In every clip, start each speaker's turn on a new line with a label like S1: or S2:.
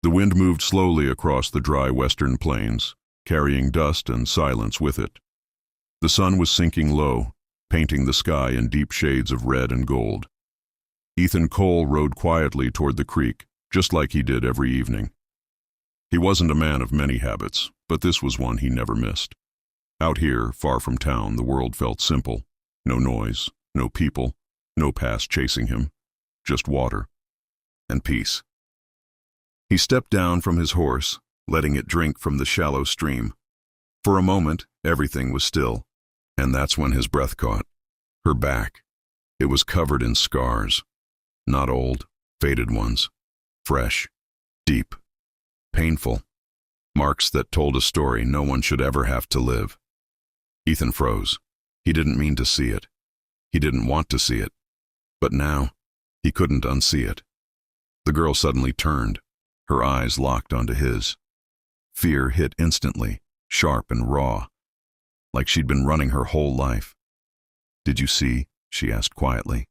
S1: The wind moved slowly across the dry western plains, carrying dust and silence with it. The sun was sinking low, painting the sky in deep shades of red and gold. Ethan Cole rode quietly toward the creek, just like he did every evening. He wasn't a man of many habits, but this was one he never missed. Out here, far from town, the world felt simple. No noise, no people, no past chasing him. Just water. And peace. He stepped down from his horse, letting it drink from the shallow stream. For a moment, everything was still, and that's when his breath caught. Her back. It was covered in scars. Not old, faded ones. Fresh. Deep. Painful. Marks that told a story no one should ever have to live. Ethan froze. He didn't mean to see it. He didn't want to see it. But now, he couldn't unsee it. The girl suddenly turned. Her eyes locked onto his. Fear hit instantly, sharp and raw, like she'd been running her whole life. "Did you see?" she asked quietly.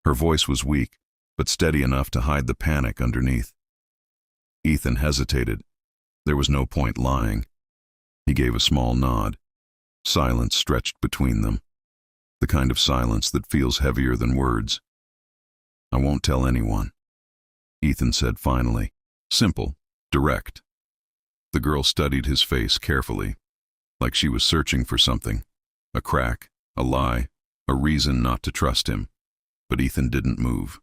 S1: Her voice was weak, but steady enough to hide the panic underneath. Ethan hesitated. There was no point lying. He gave a small nod. Silence stretched between them, the kind of silence that feels heavier than words. "I won't tell anyone," Ethan said finally. Simple, direct. The girl studied his face carefully, like she was searching for something. A crack, a lie, a reason not to trust him. But Ethan didn't move,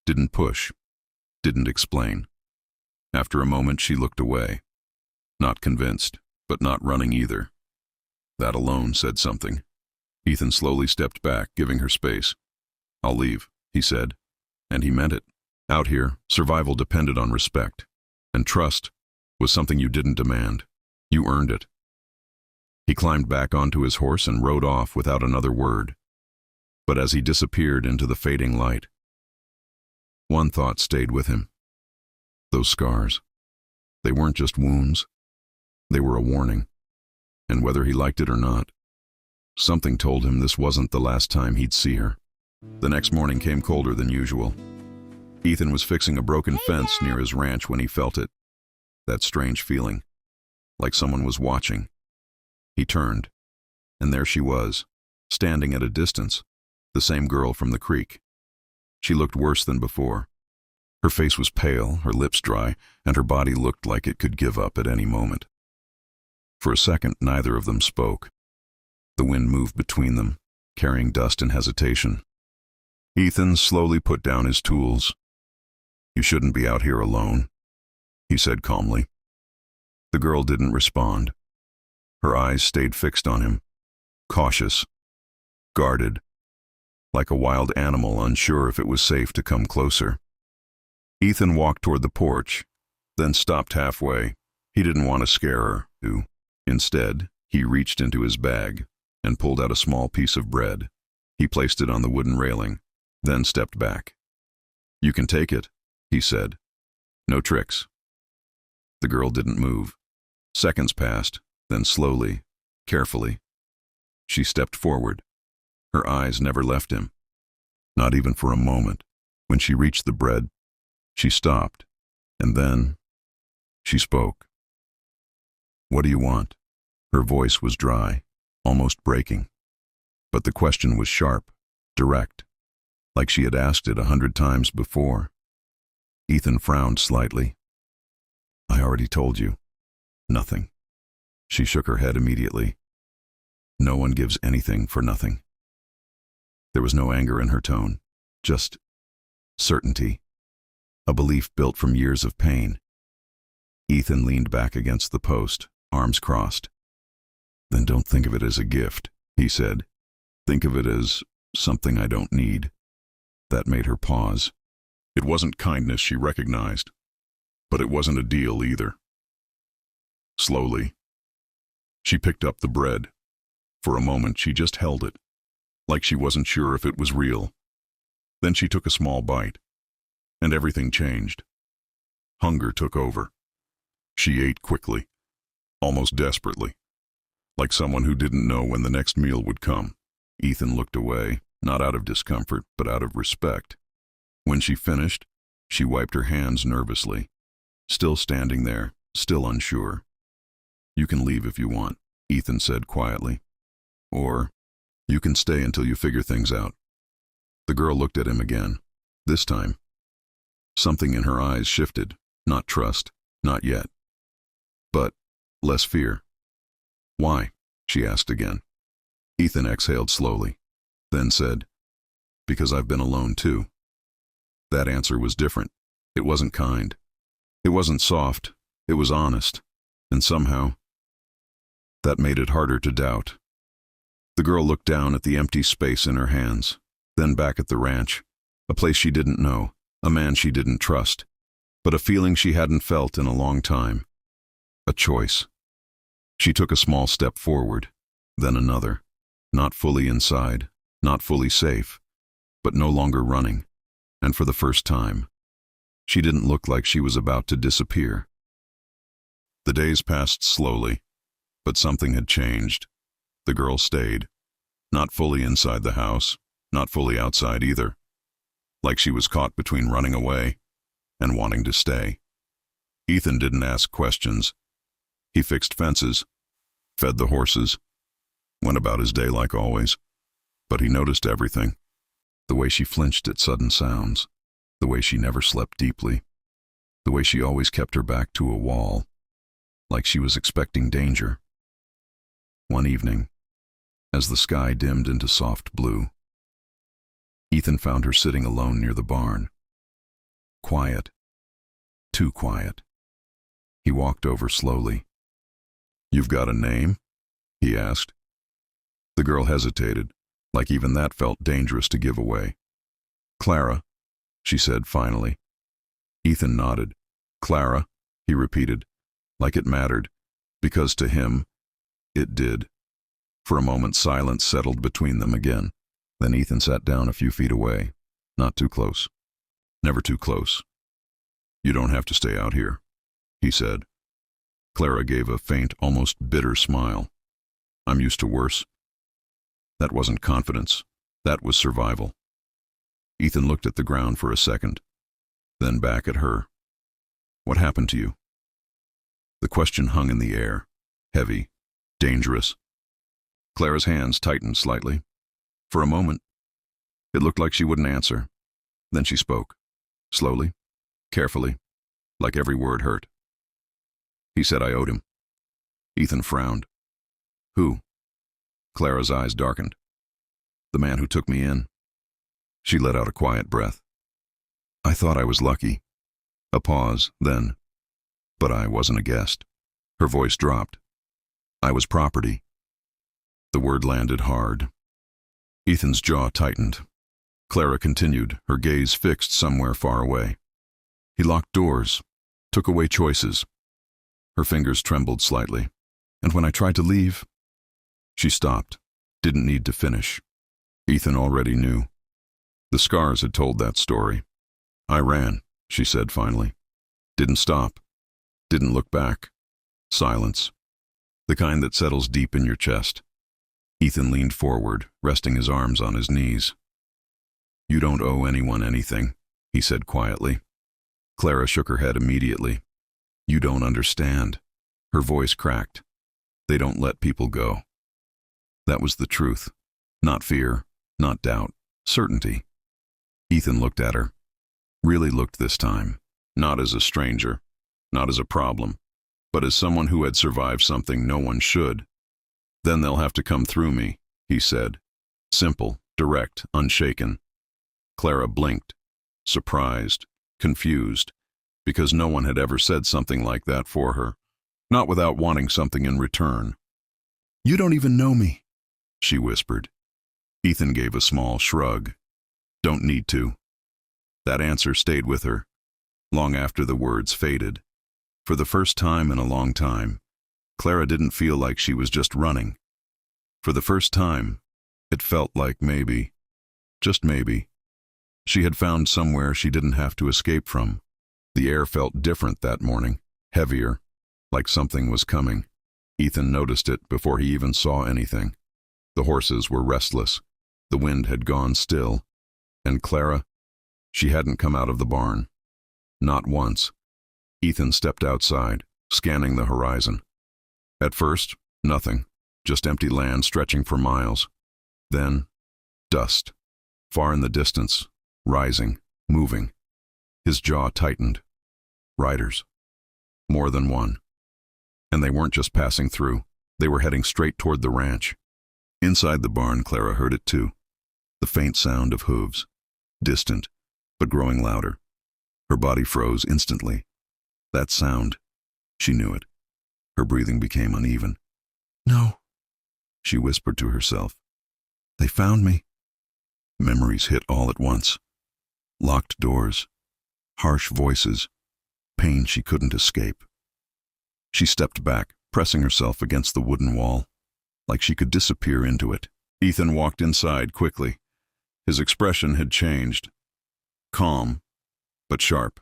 S1: didn't push, didn't explain. After a moment she looked away. Not convinced, but not running either. That alone said something. Ethan slowly stepped back, giving her space. "I'll leave," he said, and he meant it. Out here, survival depended on respect, and trust was something you didn't demand. You earned it. He climbed back onto his horse and rode off without another word. But as he disappeared into the fading light, one thought stayed with him. Those scars. They weren't just wounds. They were a warning. And whether he liked it or not, something told him this wasn't the last time he'd see her. The next morning came colder than usual. Ethan was fixing a broken fence near his ranch when he felt it. That strange feeling, like someone was watching. He turned, and there she was, standing at a distance, the same girl from the creek. She looked worse than before. Her face was pale, her lips dry, and her body looked like it could give up at any moment. For a second, neither of them spoke. The wind moved between them, carrying dust and hesitation. Ethan slowly put down his tools. "You shouldn't be out here alone," he said calmly. The girl didn't respond. Her eyes stayed fixed on him, cautious, guarded, like a wild animal unsure if it was safe to come closer. Ethan walked toward the porch, then stopped halfway. He didn't want to scare her, too. Instead, he reached into his bag and pulled out a small piece of bread. He placed it on the wooden railing, then stepped back. "You can take it," he said. "No tricks." The girl didn't move. Seconds passed, then slowly, carefully, she stepped forward. Her eyes never left him, not even for a moment. When she reached the bread, she stopped, and then she spoke. "What do you want?" Her voice was dry, almost breaking. But the question was sharp, direct, like she had asked it 100 times before. Ethan frowned slightly. "I already told you. Nothing." She shook her head immediately. "No one gives anything for nothing." There was no anger in her tone, just certainty, a belief built from years of pain. Ethan leaned back against the post, arms crossed. "Then don't think of it as a gift," he said. "Think of it as something I don't need." That made her pause. It wasn't kindness, she recognized, but it wasn't a deal either. Slowly, she picked up the bread. For a moment, she just held it, like she wasn't sure if it was real. Then she took a small bite, and everything changed. Hunger took over. She ate quickly, almost desperately, like someone who didn't know when the next meal would come. Ethan looked away, not out of discomfort, but out of respect. When she finished, she wiped her hands nervously. still standing there, still unsure. "You can leave if you want," Ethan said quietly. "Or you can stay until you figure things out." The girl looked at him again. This time, something in her eyes shifted. Not trust, not yet, but less fear. "Why?" she asked again. Ethan exhaled slowly, then said, "Because I've been alone too." That answer was different. It wasn't kind. It wasn't soft. It was honest. And somehow, that made it harder to doubt. The girl looked down at the empty space in her hands, then back at the ranch, a place she didn't know, a man she didn't trust, but a feeling she hadn't felt in a long time. A choice. She took a small step forward, then another, not fully inside, not fully safe, but no longer running, and for the first time, she didn't look like she was about to disappear. The days passed slowly, but something had changed. The girl stayed, not fully inside the house, not fully outside either, like she was caught between running away and wanting to stay. Ethan didn't ask questions. He fixed fences, fed the horses, went about his day like always, but he noticed everything. The way she flinched at sudden sounds, the way she never slept deeply, the way she always kept her back to a wall, like she was expecting danger. One evening, as the sky dimmed into soft blue, Ethan found her sitting alone near the barn. Quiet. Too quiet. He walked over slowly. "You've got a name?" he asked. The girl hesitated, like even that felt dangerous to give away. "Clara," she said finally. Ethan nodded. "Clara," he repeated, like it mattered, because to him, it did. For a moment silence settled between them again. Then Ethan sat down a few feet away. Not too close. Never too close. "You don't have to stay out here," he said. Clara gave a faint, almost bitter smile. "I'm used to worse." That wasn't confidence. That was survival. Ethan looked at the ground for a second, then back at her. "What happened to you?" The question hung in the air, heavy, dangerous. Clara's hands tightened slightly. For a moment, it looked like she wouldn't answer. Then she spoke, slowly, carefully, like every word hurt. "He said I owed him." Ethan frowned. "Who?" Clara's eyes darkened. "The man who took me in." She let out a quiet breath. "I thought I was lucky." A pause, then, "But I wasn't a guest." Her voice dropped. "I was property." The word landed hard. Ethan's jaw tightened. Clara continued, her gaze fixed somewhere far away. "He locked doors, took away choices." Her fingers trembled slightly. "And when I tried to leave..." She stopped, didn't need to finish. Ethan already knew. The scars had told that story. "I ran," she said finally. "Didn't stop. Didn't look back." Silence. The kind that settles deep in your chest. Ethan leaned forward, resting his arms on his knees. "You don't owe anyone anything," he said quietly. Clara shook her head immediately. "You don't understand." Her voice cracked. "They don't let people go." That was the truth. Not fear, not doubt, certainty. Ethan looked at her. Really looked this time. Not as a stranger, not as a problem, but as someone who had survived something no one should. "Then they'll have to come through me," he said. Simple, direct, unshaken. Clara blinked, surprised, confused, because no one had ever said something like that for her, not without wanting something in return. "You don't even know me," she whispered. Ethan gave a small shrug. "Don't need to." That answer stayed with her, long after the words faded. For the first time in a long time, Clara didn't feel like she was just running. For the first time, it felt like maybe, just maybe, she had found somewhere she didn't have to escape from. The air felt different that morning, heavier, like something was coming. Ethan noticed it before he even saw anything. The horses were restless. The wind had gone still. And Clara, she hadn't come out of the barn. Not once. Ethan stepped outside, scanning the horizon. At first, nothing, just empty land stretching for miles. Then, dust. Far in the distance, rising, moving. His jaw tightened. Riders. More than one. And they weren't just passing through, they were heading straight toward the ranch. Inside the barn, Clara heard it too. The faint sound of hooves. Distant, but growing louder. Her body froze instantly. That sound. She knew it. Her breathing became uneven. "No," she whispered to herself. "They found me." Memories hit all at once. Locked doors. Harsh voices. Pain she couldn't escape. She stepped back, pressing herself against the wooden wall, like she could disappear into it. Ethan walked inside quickly. His expression had changed. Calm, but sharp.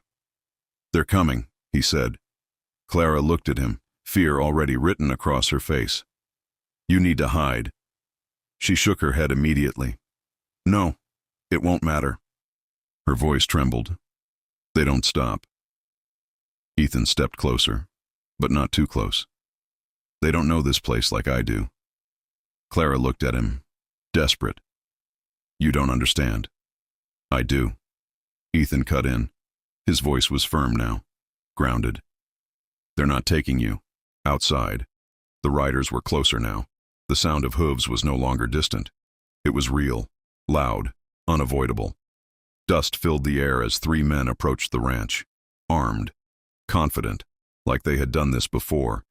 S1: "They're coming," he said. Clara looked at him, fear already written across her face. "You need to hide." She shook her head immediately. "No, it won't matter." Her voice trembled. "They don't stop." Ethan stepped closer, but not too close. "They don't know this place like I do." Clara looked at him, desperate. "You don't understand." "I do." Ethan cut in. His voice was firm now, grounded. "They're not taking you. Outside." The riders were closer now. The sound of hooves was no longer distant. It was real, loud, unavoidable. Dust filled the air as 3 men approached the ranch, armed, confident, like they had done this before.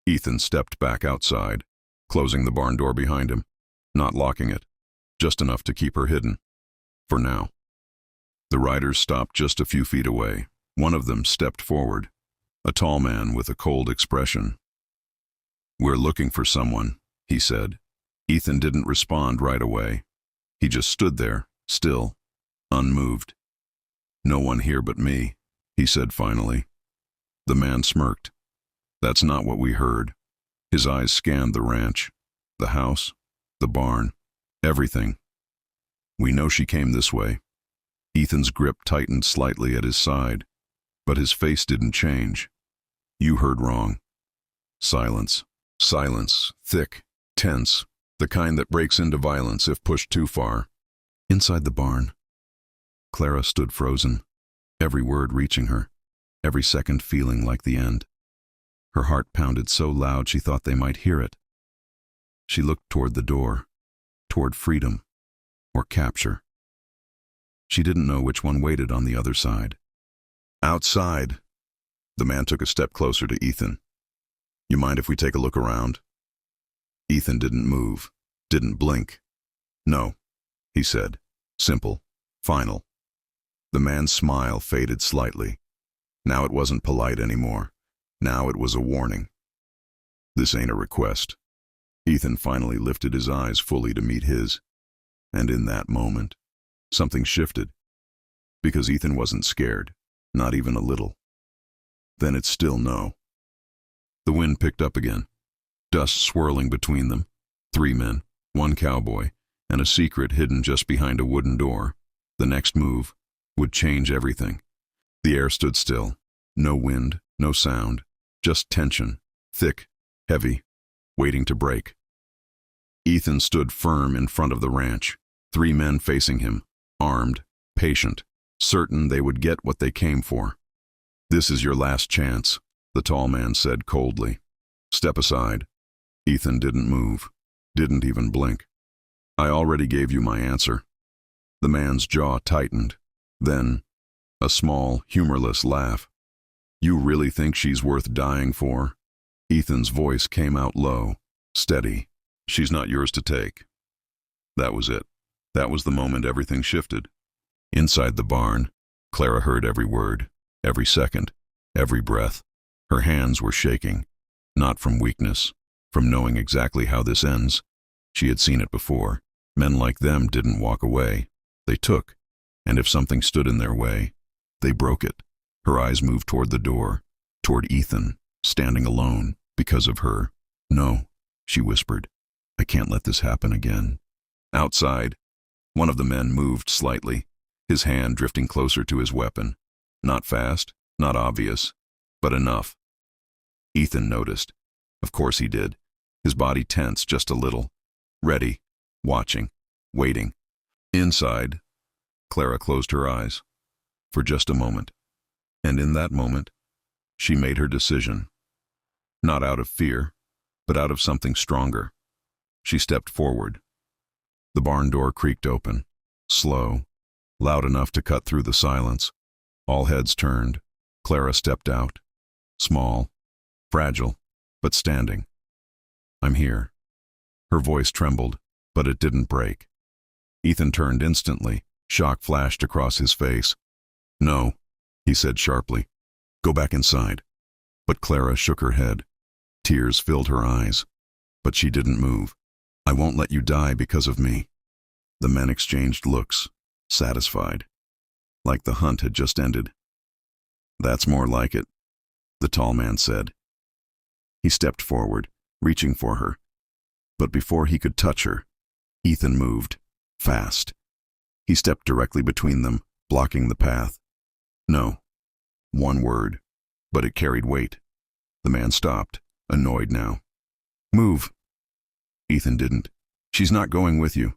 S1: Ethan stepped back outside, closing the barn door behind him, not locking it, just enough to keep her hidden. For now. The riders stopped just a few feet away. One of them stepped forward, a tall man with a cold expression. "We're looking for someone," he said. Ethan didn't respond right away. He just stood there, still, unmoved. "No one here but me," he said finally. The man smirked. "That's not what we heard." His eyes scanned the ranch, the house, the barn, everything. "We know she came this way." Ethan's grip tightened slightly at his side, but his face didn't change. "You heard wrong." Silence. Silence, thick, tense, the kind that breaks into violence if pushed too far. Inside the barn, Clara stood frozen, every word reaching her, every second feeling like the end. Her heart pounded so loud she thought they might hear it. She looked toward the door, toward freedom, or capture. She didn't know which one waited on the other side. "Outside." The man took a step closer to Ethan. "You mind if we take a look around?" Ethan didn't move, didn't blink. "No," he said. Simple, final. The man's smile faded slightly. Now it wasn't polite anymore. Now it was a warning. "This ain't a request." Ethan finally lifted his eyes fully to meet his. And in that moment, something shifted. Because Ethan wasn't scared, not even a little. Then it's still no. The wind picked up again, dust swirling between them. 3 men, 1 cowboy, and a secret hidden just behind a wooden door. The next move would change everything. The air stood still. No wind, no sound, just tension, thick, heavy, waiting to break. Ethan stood firm in front of the ranch, 3 men facing him, armed, patient, certain they would get what they came for. "This is your last chance," the tall man said coldly. "Step aside." Ethan didn't move, didn't even blink. "I already gave you my answer." The man's jaw tightened. Then, a small, humorless laugh. "You really think she's worth dying for?" Ethan's voice came out low, steady. "She's not yours to take." That was it. That was the moment everything shifted. Inside the barn, Clara heard every word, every second, every breath. Her hands were shaking, not from weakness, from knowing exactly how this ends. She had seen it before. Men like them didn't walk away. They took, and if something stood in their way, they broke it. Her eyes moved toward the door, toward Ethan, standing alone, because of her. "No," she whispered. "I can't let this happen again." Outside, one of the men moved slightly, his hand drifting closer to his weapon. Not fast, not obvious, But enough. Ethan noticed. Of course he did. His body tense just a little. Ready, watching, waiting. Inside, Clara closed her eyes. For just a moment. And in that moment, she made her decision. Not out of fear, but out of something stronger. She stepped forward. The barn door creaked open, slow, loud enough to cut through the silence. All heads turned. Clara stepped out. Small, fragile, but standing. I'm here. Her voice trembled, but it didn't break. Ethan turned instantly. Shock flashed across his face. No, he said sharply. Go back inside. But Clara shook her head. Tears filled her eyes. But she didn't move. I won't let you die because of me. The men exchanged looks, satisfied. Like the hunt had just ended. That's more like it, the tall man said. He stepped forward, reaching for her. But before he could touch her, Ethan moved, fast. He stepped directly between them, blocking the path. No. One word, but it carried weight. The man stopped, annoyed now. Move. Ethan didn't. She's not going with you.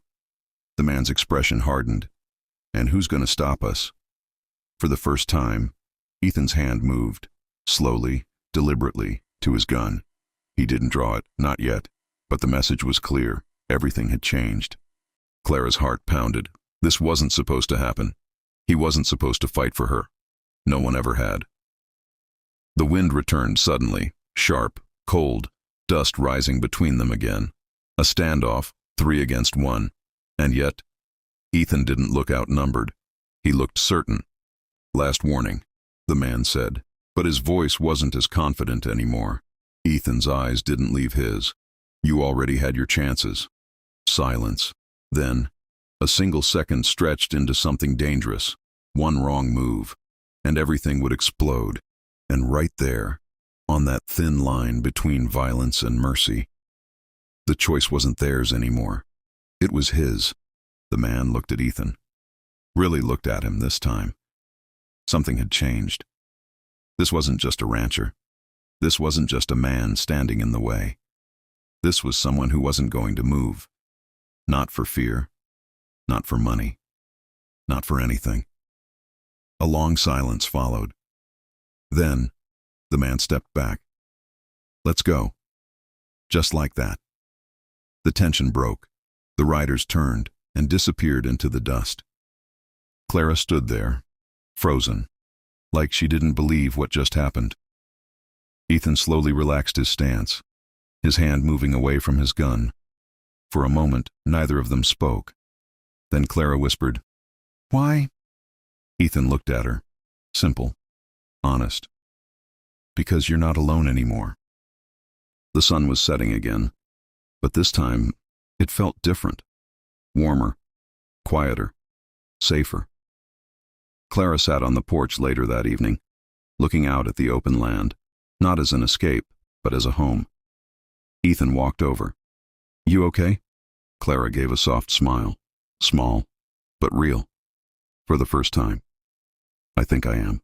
S1: The man's expression hardened. And who's going to stop us? For the first time, Ethan's hand moved, slowly, deliberately, to his gun. He didn't draw it, not yet, but the message was clear. Everything had changed. Clara's heart pounded. This wasn't supposed to happen. He wasn't supposed to fight for her. No one ever had. The wind returned suddenly, sharp, cold, dust rising between them again. A standoff, 3 against 1. And yet, Ethan didn't look outnumbered. He looked certain. Last warning, the man said, but his voice wasn't as confident anymore. Ethan's eyes didn't leave his. You already had your chances. Silence. Then, a single second stretched into something dangerous. One wrong move, and everything would explode. And right there, on that thin line between violence and mercy, the choice wasn't theirs anymore. It was his. The man looked at Ethan. Really looked at him this time. Something had changed. This wasn't just a rancher. This wasn't just a man standing in the way. This was someone who wasn't going to move. Not for fear. Not for money. Not for anything. A long silence followed. Then, the man stepped back. Let's go. Just like that. The tension broke. The riders turned and disappeared into the dust. Clara stood there, frozen, like she didn't believe what just happened. Ethan slowly relaxed his stance, his hand moving away from his gun. For a moment, neither of them spoke. Then Clara whispered, "Why?" Ethan looked at her. Simple. Honest. Because you're not alone anymore. The sun was setting again, but this time it felt different. Warmer, quieter, safer. Clara sat on the porch later that evening, looking out at the open land, not as an escape, but as a home. Ethan walked over. You okay? Clara gave a soft smile, small, but real. For the first time. I think I am.